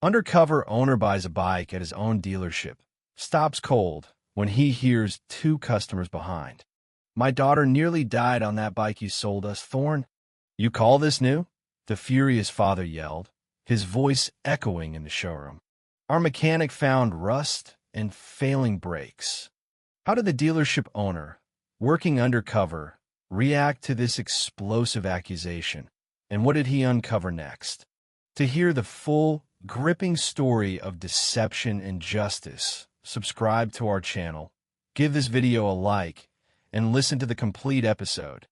Undercover owner buys a bike at his own dealership, stops cold when he hears two customers behind. "My daughter nearly died on that bike you sold us, Thorne." "You call this new?" the furious father yelled, his voice echoing in the showroom. "Our mechanic found rust and failing brakes." How did the dealership owner, working undercover, react to this explosive accusation? And what did he uncover next? To hear the full, gripping story of deception and justice, subscribe to our channel, give this video a like, and listen to the complete episode.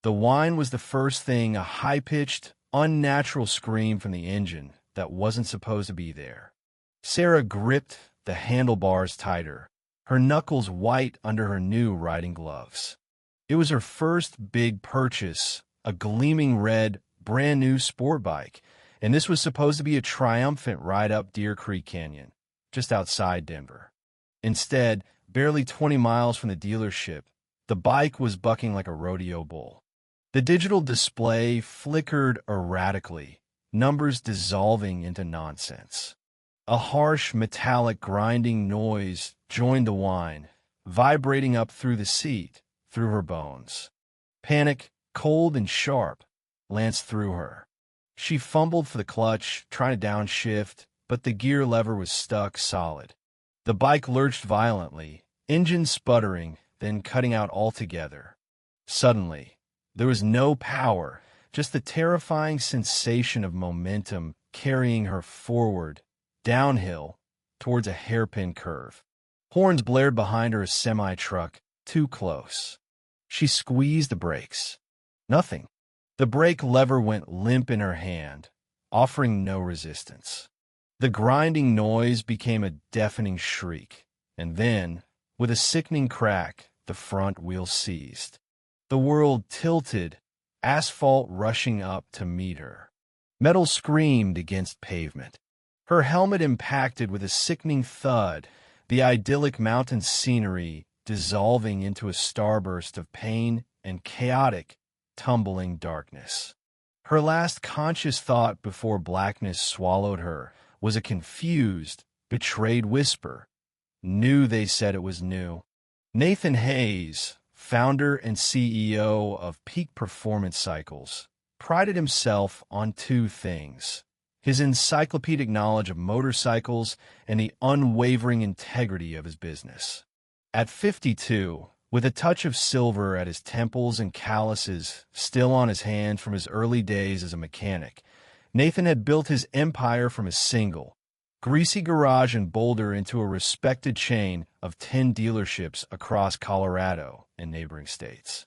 The whine was the first thing, a high-pitched, unnatural scream from the engine that wasn't supposed to be there. Sarah gripped the handlebars tighter, her knuckles white under her new riding gloves. It was her first big purchase, a gleaming red, brand-new sport bike, and this was supposed to be a triumphant ride up Deer Creek Canyon, just outside Denver. Instead, barely 20 miles from the dealership, the bike was bucking like a rodeo bull. The digital display flickered erratically, numbers dissolving into nonsense. A harsh, metallic grinding noise joined the whine, vibrating up through the seat, through her bones. Panic, cold and sharp, lanced through her. She fumbled for the clutch, trying to downshift, but the gear lever was stuck solid. The bike lurched violently, engine sputtering, then cutting out altogether. Suddenly, there was no power, just the terrifying sensation of momentum carrying her forward, downhill, towards a hairpin curve. Horns blared behind her, a semi-truck, too close. She squeezed the brakes. Nothing. The brake lever went limp in her hand, offering no resistance. The grinding noise became a deafening shriek, and then, with a sickening crack, the front wheel seized. The world tilted, asphalt rushing up to meet her. Metal screamed against pavement. Her helmet impacted with a sickening thud, the idyllic mountain scenery dissolving into a starburst of pain and chaotic, tumbling darkness. Her last conscious thought before blackness swallowed her was a confused, betrayed whisper. "Knew they said it was new." Nathan Hayes, founder and CEO of Peak Performance Cycles, prided himself on two things: his encyclopedic knowledge of motorcycles and the unwavering integrity of his business. At 52, with a touch of silver at his temples and calluses still on his hands from his early days as a mechanic, Nathan had built his empire from a single, greasy garage in Boulder into a respected chain of 10 dealerships across Colorado and neighboring states.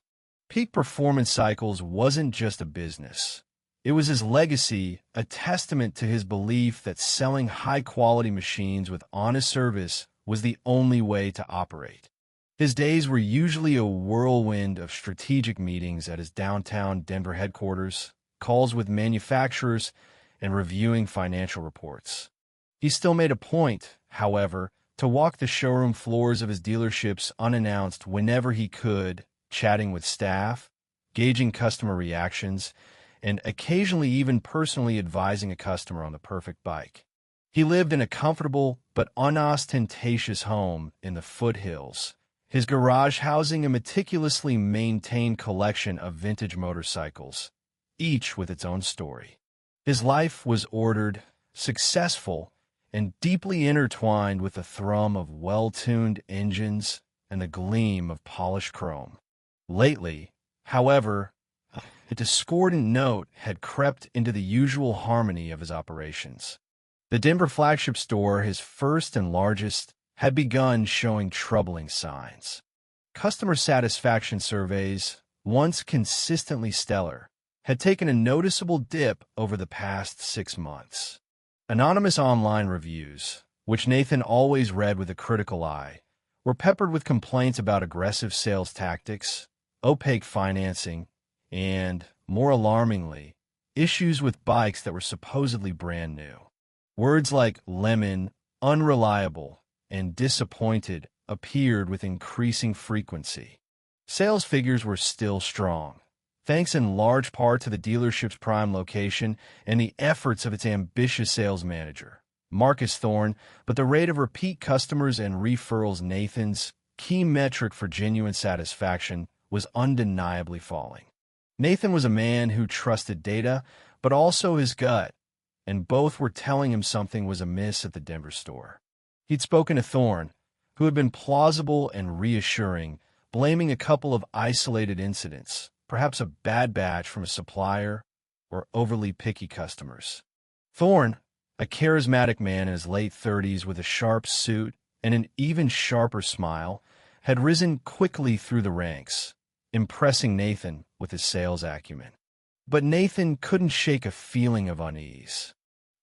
Peak Performance Cycles wasn't just a business. It was his legacy, a testament to his belief that selling high-quality machines with honest service was the only way to operate. His days were usually a whirlwind of strategic meetings at his downtown Denver headquarters, calls with manufacturers, and reviewing financial reports. He still made a point, however, to walk the showroom floors of his dealerships unannounced whenever he could, chatting with staff, gauging customer reactions, and occasionally even personally advising a customer on the perfect bike. He lived in a comfortable but unostentatious home in the foothills, his garage housing a meticulously maintained collection of vintage motorcycles, each with its own story. His life was ordered, successful, and deeply intertwined with the thrum of well-tuned engines and the gleam of polished chrome. Lately, however, a discordant note had crept into the usual harmony of his operations. The Denver flagship store, his first and largest, had begun showing troubling signs. Customer satisfaction surveys, once consistently stellar, had taken a noticeable dip over the past 6 months. Anonymous online reviews, which Nathan always read with a critical eye, were peppered with complaints about aggressive sales tactics, opaque financing, and, more alarmingly, issues with bikes that were supposedly brand new. Words like lemon, unreliable, and disappointed appeared with increasing frequency. Sales figures were still strong, thanks in large part to the dealership's prime location and the efforts of its ambitious sales manager, Marcus Thorne, but the rate of repeat customers and referrals, Nathan's key metric for genuine satisfaction, was undeniably falling. Nathan was a man who trusted data, but also his gut, and both were telling him something was amiss at the Denver store. He'd spoken to Thorne, who had been plausible and reassuring, blaming a couple of isolated incidents, perhaps a bad batch from a supplier or overly picky customers. Thorne, a charismatic man in his late 30s with a sharp suit and an even sharper smile, had risen quickly through the ranks, impressing Nathan with his sales acumen. But Nathan couldn't shake a feeling of unease.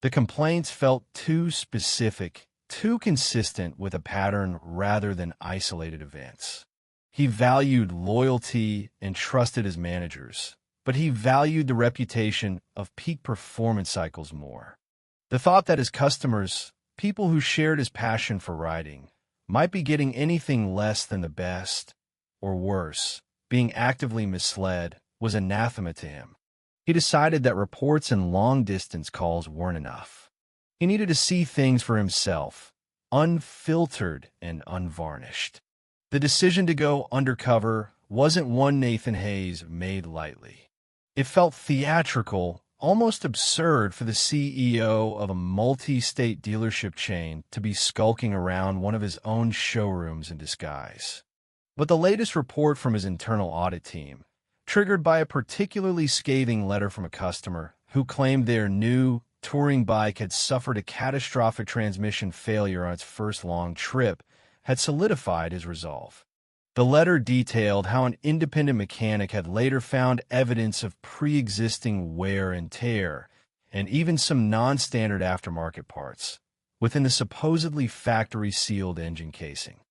The complaints felt too specific, too consistent with a pattern rather than isolated events. He valued loyalty and trusted his managers, but he valued the reputation of peak performance cycles more. The thought that his customers, people who shared his passion for riding, might be getting anything less than the best, or worse, being actively misled, was anathema to him. He decided that reports and long-distance calls weren't enough. He needed to see things for himself, unfiltered and unvarnished. The decision to go undercover wasn't one Nathan Hayes made lightly. It felt theatrical, almost absurd for the CEO of a multi-state dealership chain to be skulking around one of his own showrooms in disguise. But the latest report from his internal audit team, triggered by a particularly scathing letter from a customer who claimed their new touring bike had suffered a catastrophic transmission failure on its first long trip, had solidified his resolve. The letter detailed how an independent mechanic had later found evidence of pre-existing wear and tear, and even some non-standard aftermarket parts, within the supposedly factory-sealed engine casing.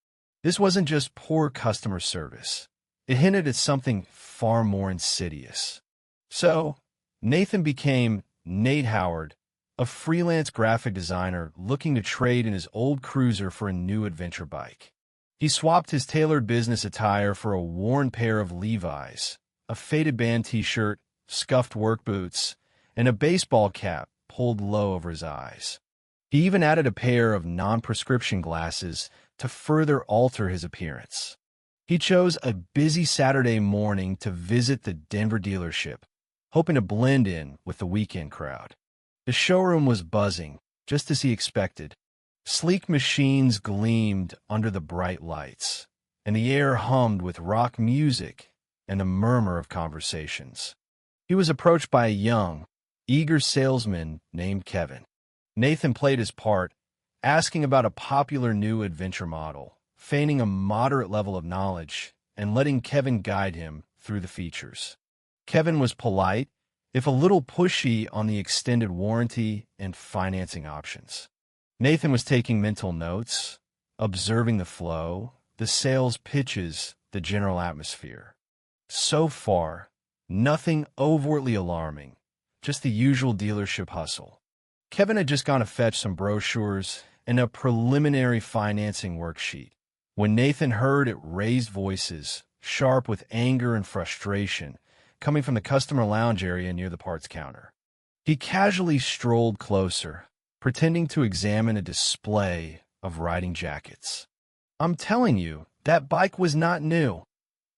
This wasn't just poor customer service. It hinted at something far more insidious. So, Nathan became Nate Howard, a freelance graphic designer looking to trade in his old cruiser for a new adventure bike. He swapped his tailored business attire for a worn pair of Levi's, a faded band t-shirt, scuffed work boots, and a baseball cap pulled low over his eyes. He even added a pair of non-prescription glasses to further alter his appearance. He chose a busy Saturday morning to visit the Denver dealership, hoping to blend in with the weekend crowd. The showroom was buzzing, just as he expected. Sleek machines gleamed under the bright lights, and the air hummed with rock music and the murmur of conversations. He was approached by a young, eager salesman named Kevin. Nathan played his part, asking about a popular new adventure model, feigning a moderate level of knowledge, and letting Kevin guide him through the features. Kevin was polite, if a little pushy on the extended warranty and financing options. Nathan was taking mental notes, observing the flow, the sales pitches, the general atmosphere. So far, nothing overtly alarming, just the usual dealership hustle. Kevin had just gone to fetch some brochures and a preliminary financing worksheet when Nathan heard it raised voices, sharp with anger and frustration, coming from the customer lounge area near the parts counter. He casually strolled closer, pretending to examine a display of riding jackets. "I'm telling you, that bike was not new,"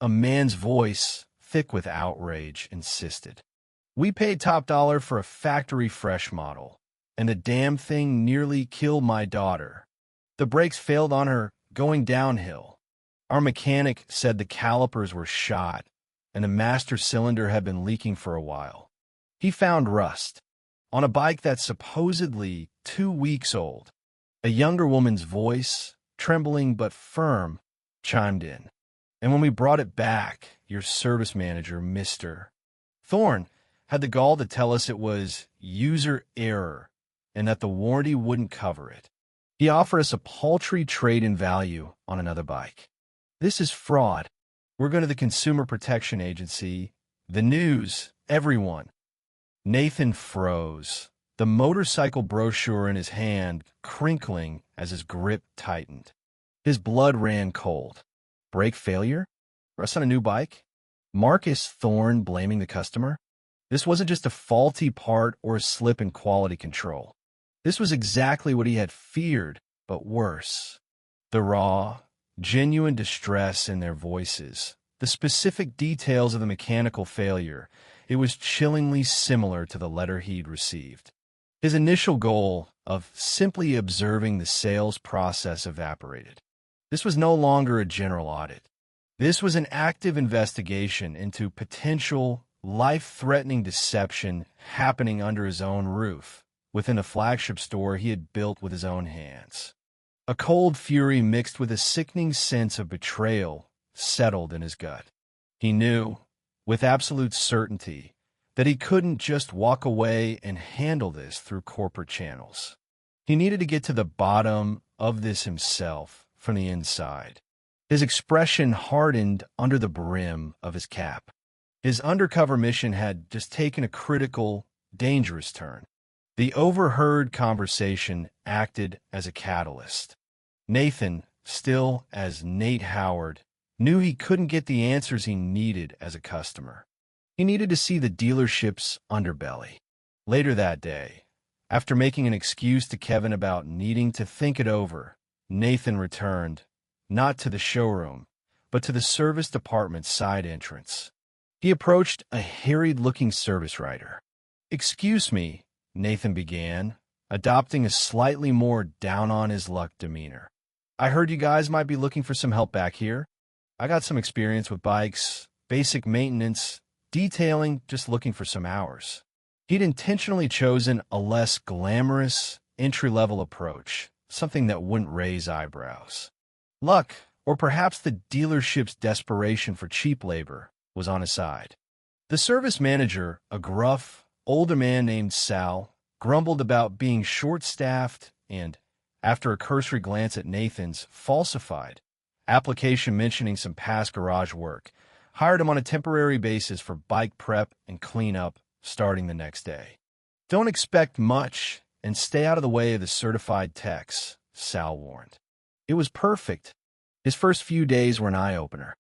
a man's voice, thick with outrage, insisted. "We paid top dollar for a factory fresh model, and the damn thing nearly killed my daughter. The brakes failed on her going downhill. Our mechanic said the calipers were shot, and the master cylinder had been leaking for a while. He found rust on a bike that's supposedly 2 weeks old." A younger woman's voice, trembling but firm, chimed in. "And when we brought it back, your service manager, Mr. Thorne, had the gall to tell us it was user error and that the warranty wouldn't cover it. He offered us a paltry trade-in value on another bike. This is fraud. We're going to the Consumer Protection Agency, the news, everyone." Nathan froze, the motorcycle brochure in his hand crinkling as his grip tightened. His blood ran cold. Brake failure? Rust on a new bike? Marcus Thorne blaming the customer? This wasn't just a faulty part or a slip in quality control. This was exactly what he had feared, but worse. The raw, genuine distress in their voices, the specific details of the mechanical failure, it was chillingly similar to the letter he'd received. His initial goal of simply observing the sales process evaporated. This was no longer a general audit. This was an active investigation into potential, life-threatening deception happening under his own roof, within a flagship store he had built with his own hands. A cold fury mixed with a sickening sense of betrayal settled in his gut. He knew, with absolute certainty, that he couldn't just walk away and handle this through corporate channels. He needed to get to the bottom of this himself from the inside. His expression hardened under the brim of his cap. His undercover mission had just taken a critical, dangerous turn. The overheard conversation acted as a catalyst. Nathan, still as Nate Howard, knew he couldn't get the answers he needed as a customer. He needed to see the dealership's underbelly. Later that day, after making an excuse to Kevin about needing to think it over, Nathan returned, not to the showroom, but to the service department's side entrance. He approached a harried-looking service writer. "Excuse me," Nathan began, adopting a slightly more down-on-his-luck demeanor. "I heard you guys might be looking for some help back here. I got some experience with bikes, basic maintenance, detailing, just looking for some hours." He'd intentionally chosen a less glamorous, entry-level approach, something that wouldn't raise eyebrows. Luck, or perhaps the dealership's desperation for cheap labor, was on his side. The service manager, a gruff, older man named Sal, grumbled about being short-staffed and, after a cursory glance at Nathan's falsified application mentioning some past garage work, hired him on a temporary basis for bike prep and cleanup starting the next day. "Don't expect much and stay out of the way of the certified techs," Sal warned. It was perfect. His first few days were an eye-opener.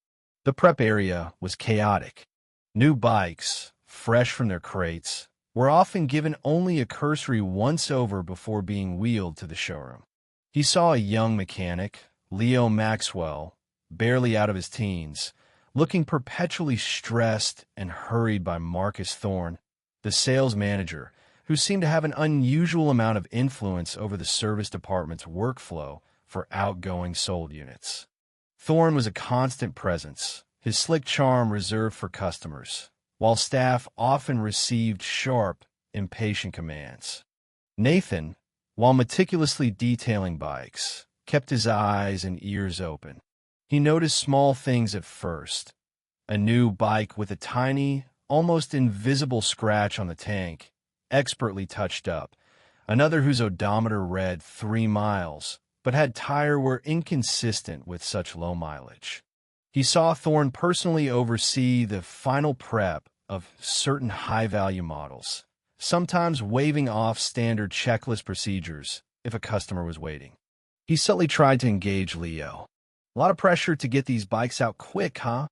The prep area was chaotic. New bikes, fresh from their crates, were often given only a cursory once-over before being wheeled to the showroom. He saw a young mechanic, Leo Maxwell, barely out of his teens, looking perpetually stressed and hurried by Marcus Thorne, the sales manager, who seemed to have an unusual amount of influence over the service department's workflow for outgoing sold units. Thorne was a constant presence, his slick charm reserved for customers, while staff often received sharp, impatient commands. Nathan, while meticulously detailing bikes, kept his eyes and ears open. He noticed small things at first. A new bike with a tiny, almost invisible scratch on the tank, expertly touched up. Another whose odometer read 3 miles, but had tire wear inconsistent with such low mileage. He saw Thorne personally oversee the final prep of certain high-value models, sometimes waving off standard checklist procedures if a customer was waiting. He subtly tried to engage Leo. "A lot of pressure to get these bikes out quick, huh?"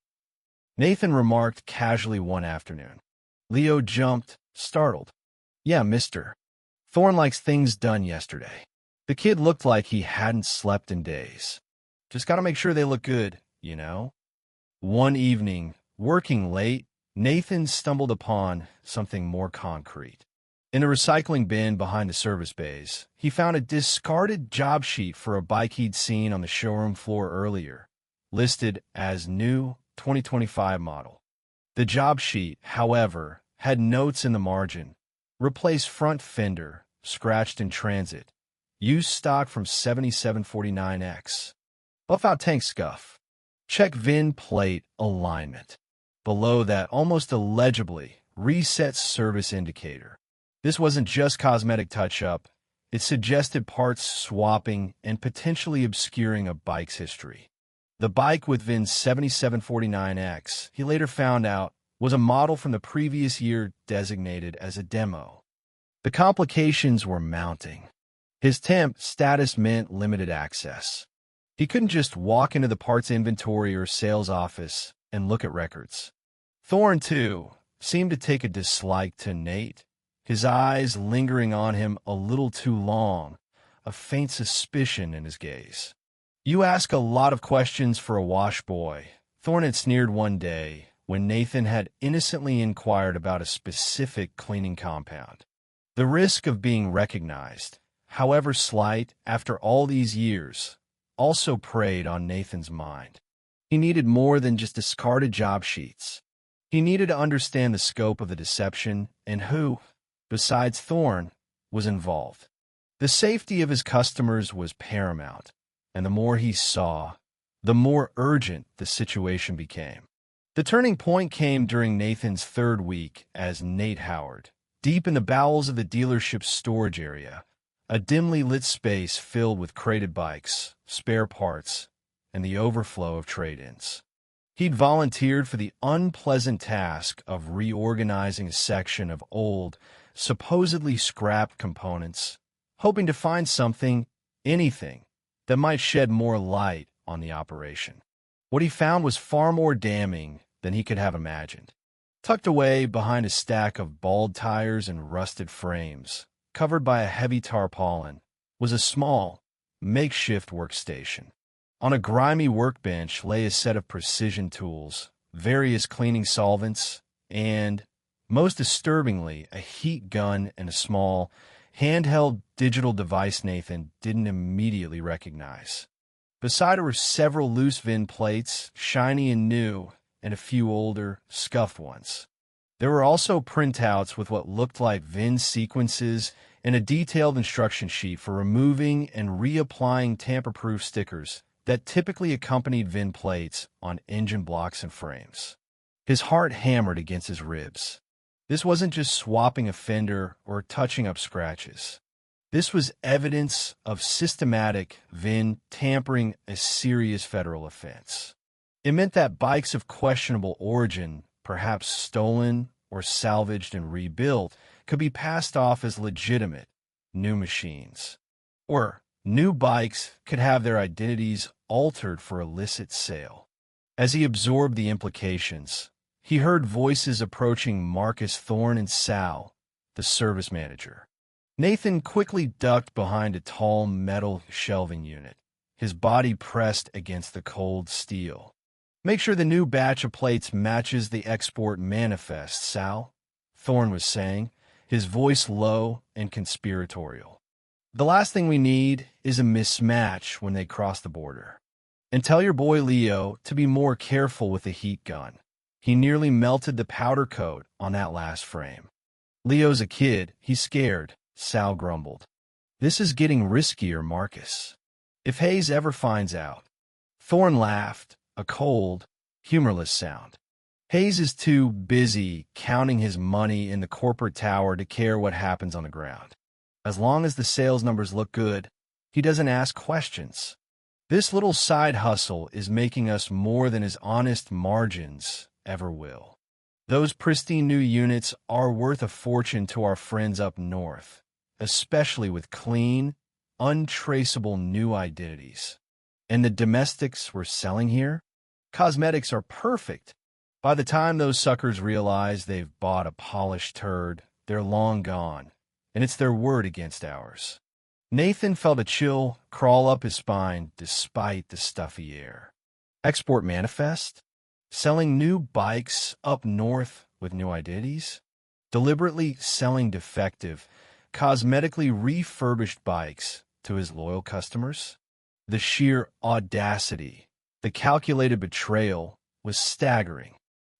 Nathan remarked casually one afternoon. Leo jumped, startled. "Yeah, mister. Thorne likes things done yesterday." The kid looked like he hadn't slept in days. "Just gotta make sure they look good, you know?" One evening, working late, Nathan stumbled upon something more concrete. In the recycling bin behind the service bays, he found a discarded job sheet for a bike he'd seen on the showroom floor earlier, listed as new 2025 model. The job sheet, however, had notes in the margin. Replace front fender, scratched in transit. Used stock from 7749X. Buff out tank scuff. Check VIN plate alignment. Below that, almost illegibly, reset service indicator. This wasn't just cosmetic touch-up. It suggested parts swapping and potentially obscuring a bike's history. The bike with VIN 7749X, he later found out, was a model from the previous year designated as a demo. The complications were mounting. His temp status meant limited access. He couldn't just walk into the parts inventory or sales office and look at records. Thorne, too, seemed to take a dislike to Nate, his eyes lingering on him a little too long, a faint suspicion in his gaze. "You ask a lot of questions for a wash boy," Thorne had sneered one day when Nathan had innocently inquired about a specific cleaning compound. The risk of being recognized, however slight, after all these years, also preyed on Nathan's mind. He needed more than just discarded job sheets. He needed to understand the scope of the deception and who, besides Thorne, was involved. The safety of his customers was paramount, and the more he saw, the more urgent the situation became. The turning point came during Nathan's third week as Nate Howard, deep in the bowels of the dealership's storage area, a dimly lit space filled with crated bikes, spare parts, and the overflow of trade-ins. He'd volunteered for the unpleasant task of reorganizing a section of old, supposedly scrapped components, hoping to find something, anything, that might shed more light on the operation. What he found was far more damning than he could have imagined. Tucked away behind a stack of bald tires and rusted frames, covered by a heavy tarpaulin, was a small, makeshift workstation. On a grimy workbench lay a set of precision tools, various cleaning solvents, and, most disturbingly, a heat gun and a small, handheld digital device Nathan didn't immediately recognize. Beside it were several loose VIN plates, shiny and new, and a few older, scuffed ones. There were also printouts with what looked like VIN sequences and a detailed instruction sheet for removing and reapplying tamper-proof stickers that typically accompanied VIN plates on engine blocks and frames. His heart hammered against his ribs. This wasn't just swapping a fender or touching up scratches. This was evidence of systematic VIN tampering, a serious federal offense. It meant that bikes of questionable origin, perhaps stolen or salvaged and rebuilt, could be passed off as legitimate new machines. Or new bikes could have their identities altered for illicit sale. As he absorbed the implications, he heard voices approaching Marcus, Thorne, and Sal, the service manager. Nathan quickly ducked behind a tall metal shelving unit, his body pressed against the cold steel. "Make sure the new batch of plates matches the export manifest, Sal," Thorne was saying, his voice low and conspiratorial. "The last thing we need is a mismatch when they cross the border. And tell your boy Leo to be more careful with the heat gun. He nearly melted the powder coat on that last frame." "Leo's a kid. He's scared," Sal grumbled. "This is getting riskier, Marcus. If Hayes ever finds out." Thorne laughed, a cold, humorless sound. "Hayes is too busy counting his money in the corporate tower to care what happens on the ground. As long as the sales numbers look good, he doesn't ask questions. This little side hustle is making us more than his honest margins ever will. Those pristine new units are worth a fortune to our friends up north, especially with clean, untraceable new identities. And the domestics we're selling here? Cosmetics are perfect. By the time those suckers realize they've bought a polished turd, they're long gone, and it's their word against ours." Nathan felt a chill crawl up his spine despite the stuffy air. Export manifest? Selling new bikes up north with new identities? Deliberately selling defective, cosmetically refurbished bikes to his loyal customers? The sheer audacity, the calculated betrayal, was staggering.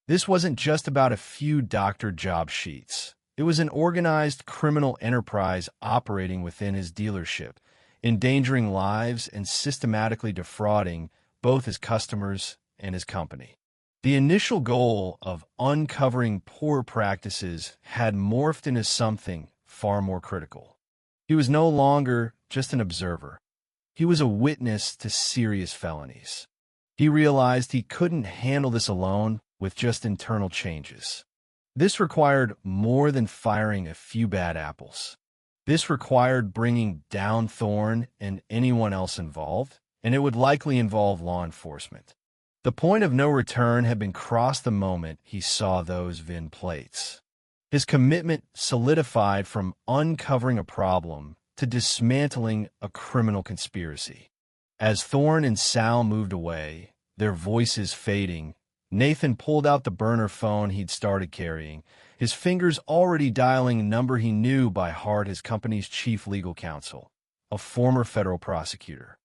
This wasn't just about a few doctored job sheets. It was an organized criminal enterprise operating within his dealership, endangering lives and systematically defrauding both his customers and his company. The initial goal of uncovering poor practices had morphed into something far more critical. He was no longer just an observer. He was a witness to serious felonies. He realized he couldn't handle this alone with just internal changes. This required more than firing a few bad apples. This required bringing down Thorne and anyone else involved, and it would likely involve law enforcement. The point of no return had been crossed the moment he saw those VIN plates. His commitment solidified from uncovering a problem to dismantling a criminal conspiracy. As Thorne and Sal moved away, their voices fading, Nathan pulled out the burner phone he'd started carrying, his fingers already dialing a number he knew by heart, his company's chief legal counsel, a former federal prosecutor.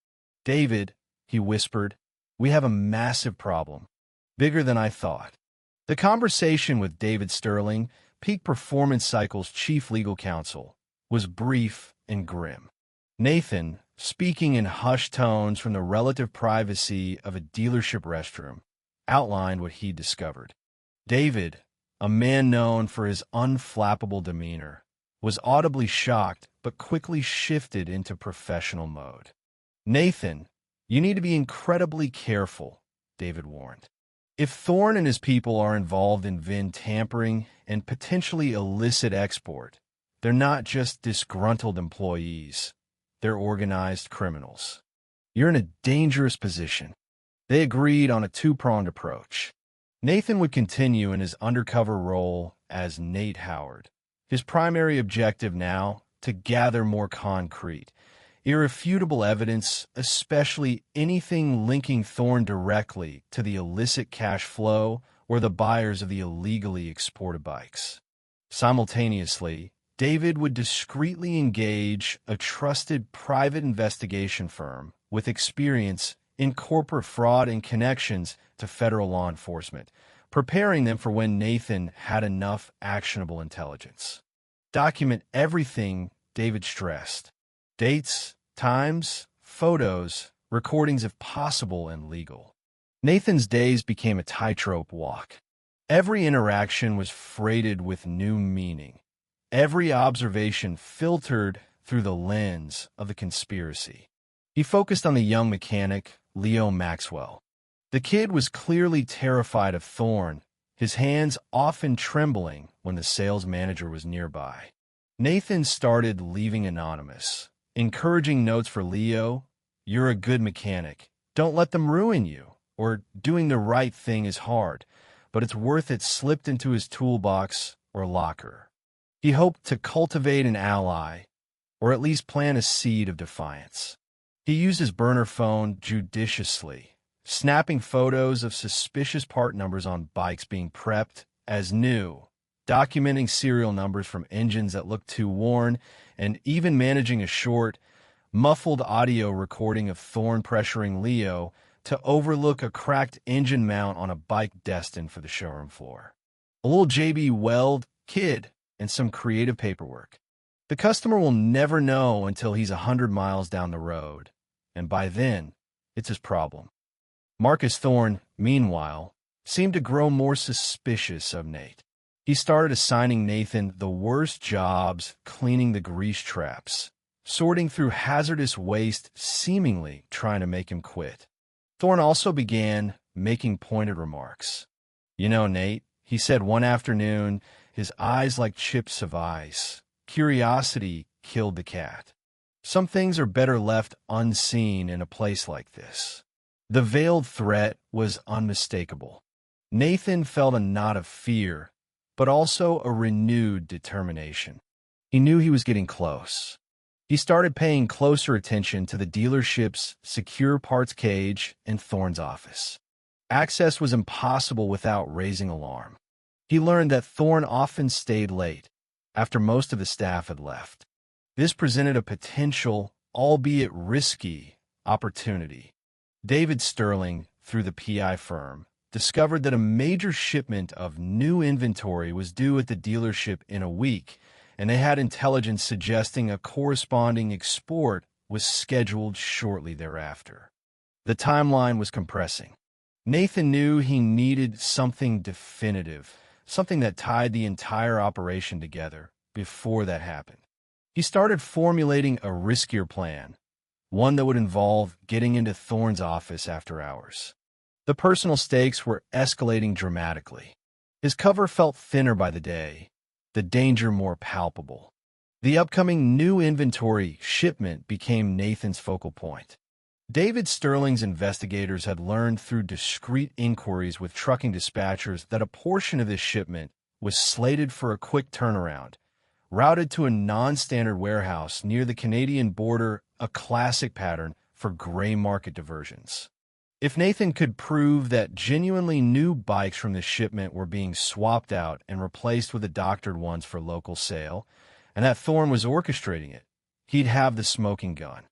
"David," he whispered, "we have a massive problem, bigger than I thought." The conversation with David Sterling, Peak Performance Cycle's chief legal counsel, was brief and grim. Nathan, speaking in hushed tones from the relative privacy of a dealership restroom, outlined what he'd discovered. David, a man known for his unflappable demeanor, was audibly shocked but quickly shifted into professional mode. "Nathan, you need to be incredibly careful," David warned. "If Thorne and his people are involved in VIN tampering and potentially illicit export, they're not just disgruntled employees, they're organized criminals. You're in a dangerous position." They agreed on a two-pronged approach. Nathan would continue in his undercover role as Nate Howard, his primary objective now to gather more concrete, irrefutable evidence, especially anything linking Thorne directly to the illicit cash flow or the buyers of the illegally exported bikes. Simultaneously, David would discreetly engage a trusted private investigation firm with experience in corporate fraud and connections to federal law enforcement, preparing them for when Nathan had enough actionable intelligence. "Document everything," David stressed. "Dates, times, photos, recordings if possible and legal." Nathan's days became a tightrope walk. Every interaction was freighted with new meaning. Every observation filtered through the lens of the conspiracy. He focused on the young mechanic, Leo Maxwell. The kid was clearly terrified of Thorne, his hands often trembling when the sales manager was nearby. Nathan started leaving anonymous, encouraging notes for Leo: "You're a good mechanic. Don't let them ruin you," or "Doing the right thing is hard, but it's worth it," slipped into his toolbox or locker. He hoped to cultivate an ally, or at least plant a seed of defiance. He used his burner phone judiciously, snapping photos of suspicious part numbers on bikes being prepped as new, documenting serial numbers from engines that looked too worn, and even managing a short, muffled audio recording of Thorne pressuring Leo to overlook a cracked engine mount on a bike destined for the showroom floor. A little JB Weld kid and some creative paperwork. The customer will never know until he's 100 miles down the road, and by then, it's his problem. Marcus Thorne, meanwhile, seemed to grow more suspicious of Nate. He started assigning Nathan the worst jobs, cleaning the grease traps, sorting through hazardous waste, seemingly trying to make him quit. Thorne also began making pointed remarks. "You know, Nate," he said one afternoon, his eyes like chips of ice. "Curiosity killed the cat. Some things are better left unseen in a place like this." The veiled threat was unmistakable. Nathan felt a knot of fear, but also a renewed determination. He knew he was getting close. He started paying closer attention to the dealership's secure parts cage and Thorne's office. Access was impossible without raising alarm. He learned that Thorne often stayed late, after most of the staff had left. This presented a potential, albeit risky, opportunity. David Sterling, through the PI firm, discovered that a major shipment of new inventory was due at the dealership in a week, and they had intelligence suggesting a corresponding export was scheduled shortly thereafter. The timeline was compressing. Nathan knew he needed something definitive, something that tied the entire operation together before that happened. He started formulating a riskier plan, one that would involve getting into Thorne's office after hours. The personal stakes were escalating dramatically. His cover felt thinner by the day, the danger more palpable. The upcoming new inventory shipment became Nathan's focal point. David Sterling's investigators had learned through discreet inquiries with trucking dispatchers that a portion of this shipment was slated for a quick turnaround, routed to a non-standard warehouse near the Canadian border, a classic pattern for gray market diversions. If Nathan could prove that genuinely new bikes from this shipment were being swapped out and replaced with the doctored ones for local sale, and that Thorne was orchestrating it, he'd have the smoking gun.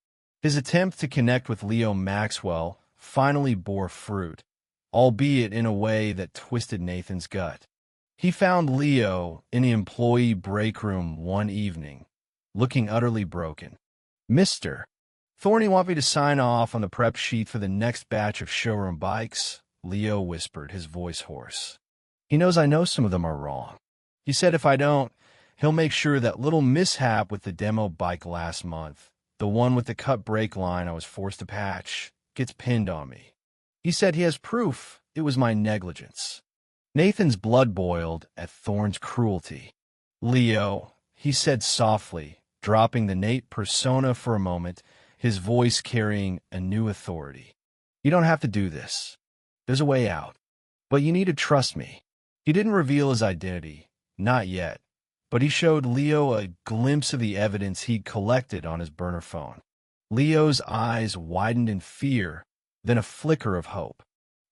His attempt to connect with Leo Maxwell finally bore fruit, albeit in a way that twisted Nathan's gut. He found Leo in the employee break room one evening, looking utterly broken. "Mister, Thorny want me to sign off on the prep sheet for the next batch of showroom bikes," Leo whispered, his voice hoarse. "He knows I know some of them are wrong. He said if I don't, he'll make sure that little mishap with the demo bike last month, the one with the cut brake line I was forced to patch, gets pinned on me. He said he has proof it was my negligence." Nathan's blood boiled at Thorne's cruelty. "Leo," he said softly, dropping the Nate persona for a moment, his voice carrying a new authority. "You don't have to do this. There's a way out. But you need to trust me." He didn't reveal his identity, not yet, but he showed Leo a glimpse of the evidence he'd collected on his burner phone. Leo's eyes widened in fear, then a flicker of hope.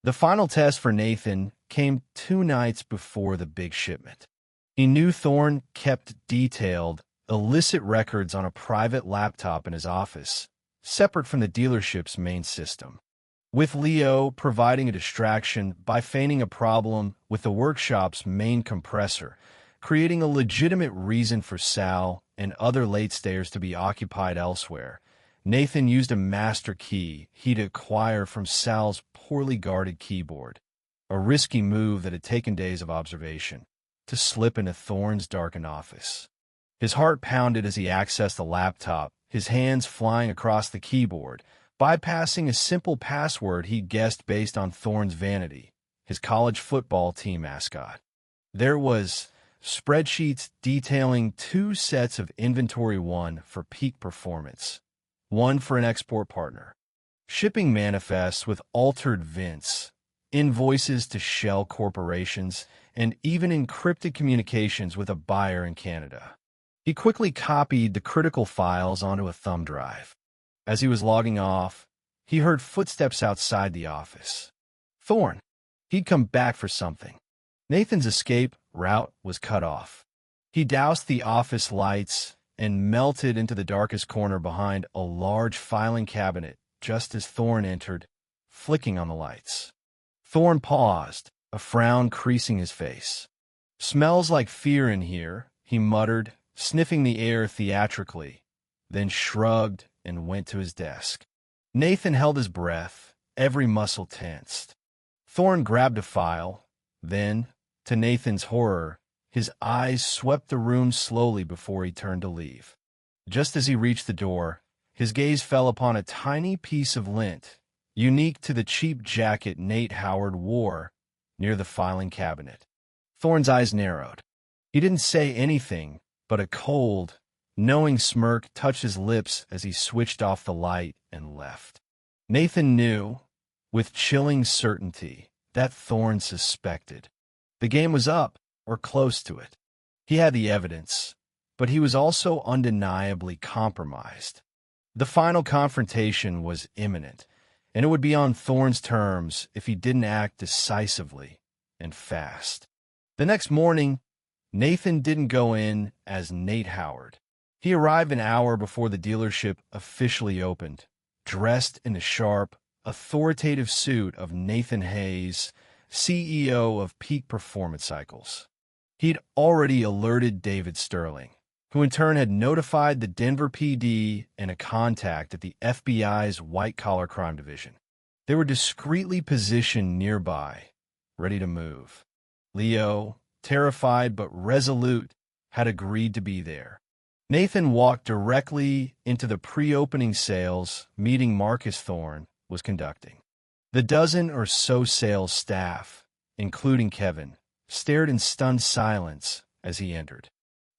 The final test for Nathan came 2 nights before the big shipment. He knew Thorne kept detailed, illicit records on a private laptop in his office, separate from the dealership's main system. With Leo providing a distraction by feigning a problem with the workshop's main compressor, creating a legitimate reason for Sal and other late-stayers to be occupied elsewhere, Nathan used a master key he'd acquired from Sal's poorly guarded keyboard, a risky move that had taken days of observation, to slip into Thorne's darkened office. His heart pounded as he accessed the laptop, his hands flying across the keyboard, bypassing a simple password he'd guessed based on Thorne's vanity, his college football team mascot. There was spreadsheets detailing 2 sets of inventory, one for peak performance, one for an export partner, shipping manifests with altered VINs, invoices to shell corporations, and even encrypted communications with a buyer in Canada. He quickly copied the critical files onto a thumb drive. As he was logging off, he heard footsteps outside the office. Thorne. He'd come back for something. Nathan's escape route was cut off. He doused the office lights and melted into the darkest corner behind a large filing cabinet just as Thorne entered, flicking on the lights. Thorne paused, a frown creasing his face. "Smells like fear in here," he muttered, sniffing the air theatrically, then shrugged and went to his desk. Nathan held his breath, every muscle tensed. Thorne grabbed a file, then, to Nathan's horror, his eyes swept the room slowly before he turned to leave. Just as he reached the door, his gaze fell upon a tiny piece of lint, unique to the cheap jacket Nate Howard wore, near the filing cabinet. Thorne's eyes narrowed. He didn't say anything, but a cold, knowing smirk touched his lips as he switched off the light and left. Nathan knew, with chilling certainty, that Thorne suspected. The game was up, or close to it. He had the evidence, but he was also undeniably compromised. The final confrontation was imminent, and it would be on Thorne's terms if he didn't act decisively and fast. The next morning, Nathan didn't go in as Nate Howard. He arrived an hour before the dealership officially opened, dressed in the sharp, authoritative suit of Nathan Hayes, CEO of Peak Performance Cycles. He'd already alerted David Sterling, who in turn had notified the Denver PD and a contact at the FBI's white-collar crime division. They were discreetly positioned nearby, ready to move. Leo, terrified but resolute, had agreed to be there. Nathan walked directly into the pre-opening sales meeting Marcus Thorne was conducting. The dozen or so sales staff, including Kevin, stared in stunned silence as he entered.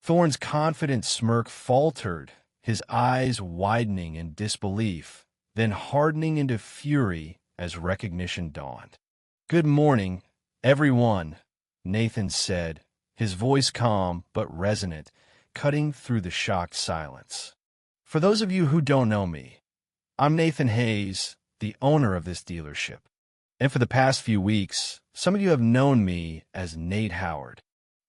Thorne's confident smirk faltered, his eyes widening in disbelief, then hardening into fury as recognition dawned. "Good morning, everyone," Nathan said, his voice calm but resonant, cutting through the shocked silence. For those of you who don't know me, I'm Nathan Hayes, the owner of this dealership. And for the past few weeks, some of you have known me as Nate Howard.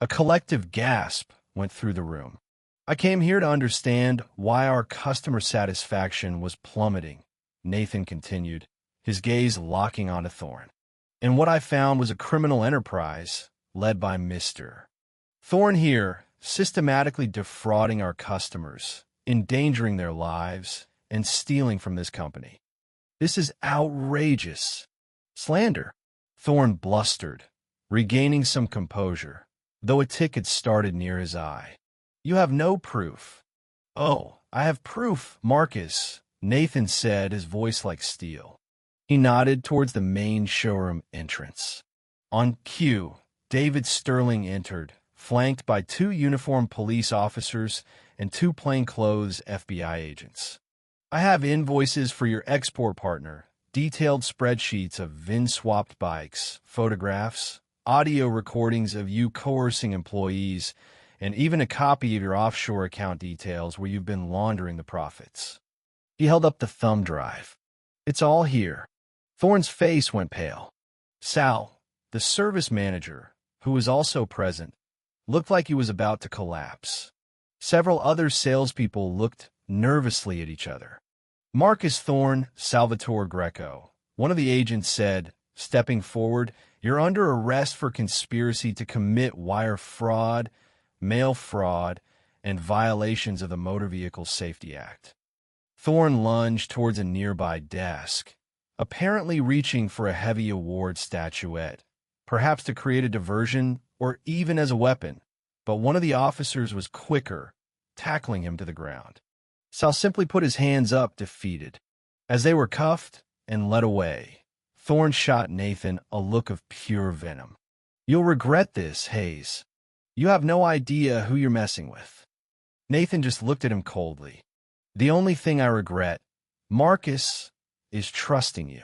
A collective gasp went through the room. I came here to understand why our customer satisfaction was plummeting, Nathan continued, his gaze locking onto Thorne. And what I found was a criminal enterprise led by Mr. Thorne here, systematically defrauding our customers, endangering their lives, and stealing from this company. This is outrageous. Slander. Thorne blustered, regaining some composure, though a tick had started near his eye. You have no proof. Oh, I have proof, Marcus, Nathan said, his voice like steel. He nodded towards the main showroom entrance. On cue, David Sterling entered, flanked by 2 uniformed police officers and 2 plainclothes FBI agents. I have invoices for your export partner, detailed spreadsheets of VIN-swapped bikes, photographs, audio recordings of you coercing employees, and even a copy of your offshore account details where you've been laundering the profits. He held up the thumb drive. It's all here. Thorne's face went pale. Sal, the service manager, who was also present, looked like he was about to collapse. Several other salespeople looked nervously at each other. Marcus Thorne, Salvatore Greco, one of the agents said, stepping forward, "You're under arrest for conspiracy to commit wire fraud, mail fraud, and violations of the Motor Vehicle Safety Act." Thorne lunged towards a nearby desk, apparently reaching for a heavy award statuette, perhaps to create a diversion or even as a weapon, but one of the officers was quicker, tackling him to the ground. Sal simply put his hands up, defeated. As they were cuffed and led away, Thorne shot Nathan a look of pure venom. You'll regret this, Hayes. You have no idea who you're messing with. Nathan just looked at him coldly. The only thing I regret, Marcus, is trusting you.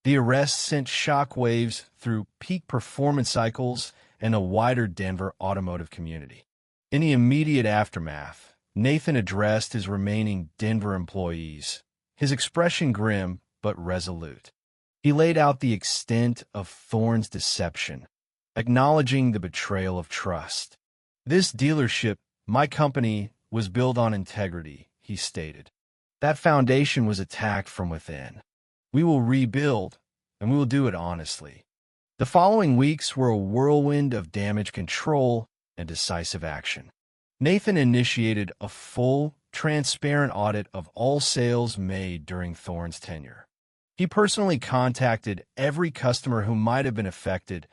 The arrest sent shockwaves through peak performance cycles and a wider Denver automotive community. In the immediate aftermath, Nathan addressed his remaining Denver employees, his expression grim but resolute. He laid out the extent of Thorne's deception, acknowledging the betrayal of trust. This dealership, my company, was built on integrity, he stated. That foundation was attacked from within. We will rebuild, and we will do it honestly. The following weeks were a whirlwind of damage control and decisive action. Nathan initiated a full, transparent audit of all sales made during Thorne's tenure. He personally contacted every customer who might have been affected,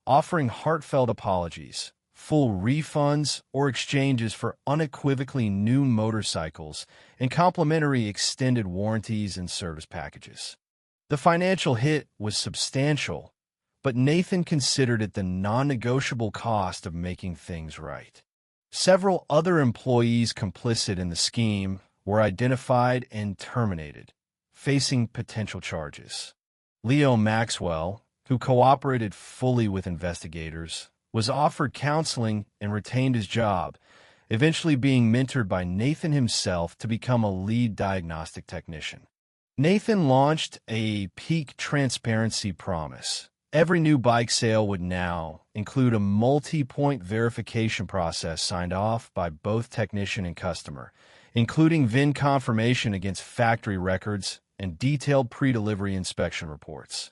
offering heartfelt apologies, full refunds or exchanges for unequivocally new motorcycles, and complimentary extended warranties and service packages. The financial hit was substantial, but Nathan considered it the non-negotiable cost of making things right. Several other employees complicit in the scheme were identified and terminated, facing potential charges. Leo Maxwell, who cooperated fully with investigators, was offered counseling and retained his job, eventually being mentored by Nathan himself to become a lead diagnostic technician. Nathan launched a peak transparency promise. Every new bike sale would now include a multi-point verification process signed off by both technician and customer, including VIN confirmation against factory records and detailed pre-delivery inspection reports.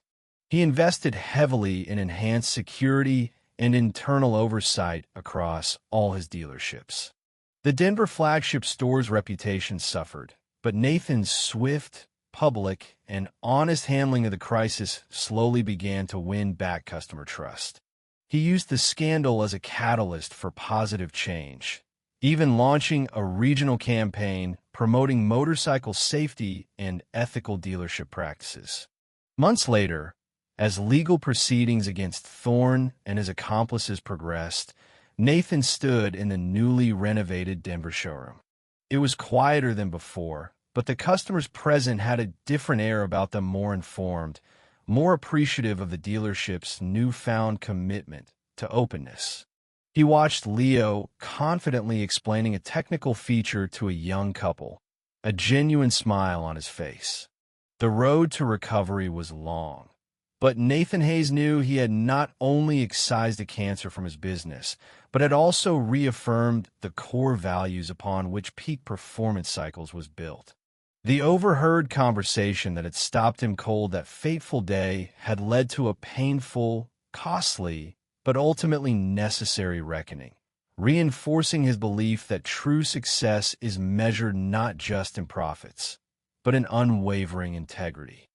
He invested heavily in enhanced security and internal oversight across all his dealerships. The Denver flagship store's reputation suffered, but Nathan's swift, public, and honest handling of the crisis slowly began to win back customer trust. He used the scandal as a catalyst for positive change, even launching a regional campaign promoting motorcycle safety and ethical dealership practices. Months later, as legal proceedings against Thorne and his accomplices progressed, Nathan stood in the newly renovated Denver showroom. It was quieter than before, but the customers present had a different air about them, more informed, more appreciative of the dealership's newfound commitment to openness. He watched Leo confidently explaining a technical feature to a young couple, a genuine smile on his face. The road to recovery was long, but Nathan Hayes knew he had not only excised the cancer from his business, but had also reaffirmed the core values upon which peak performance cycles was built. The overheard conversation that had stopped him cold that fateful day had led to a painful, costly, but ultimately necessary reckoning, reinforcing his belief that true success is measured not just in profits, but in unwavering integrity.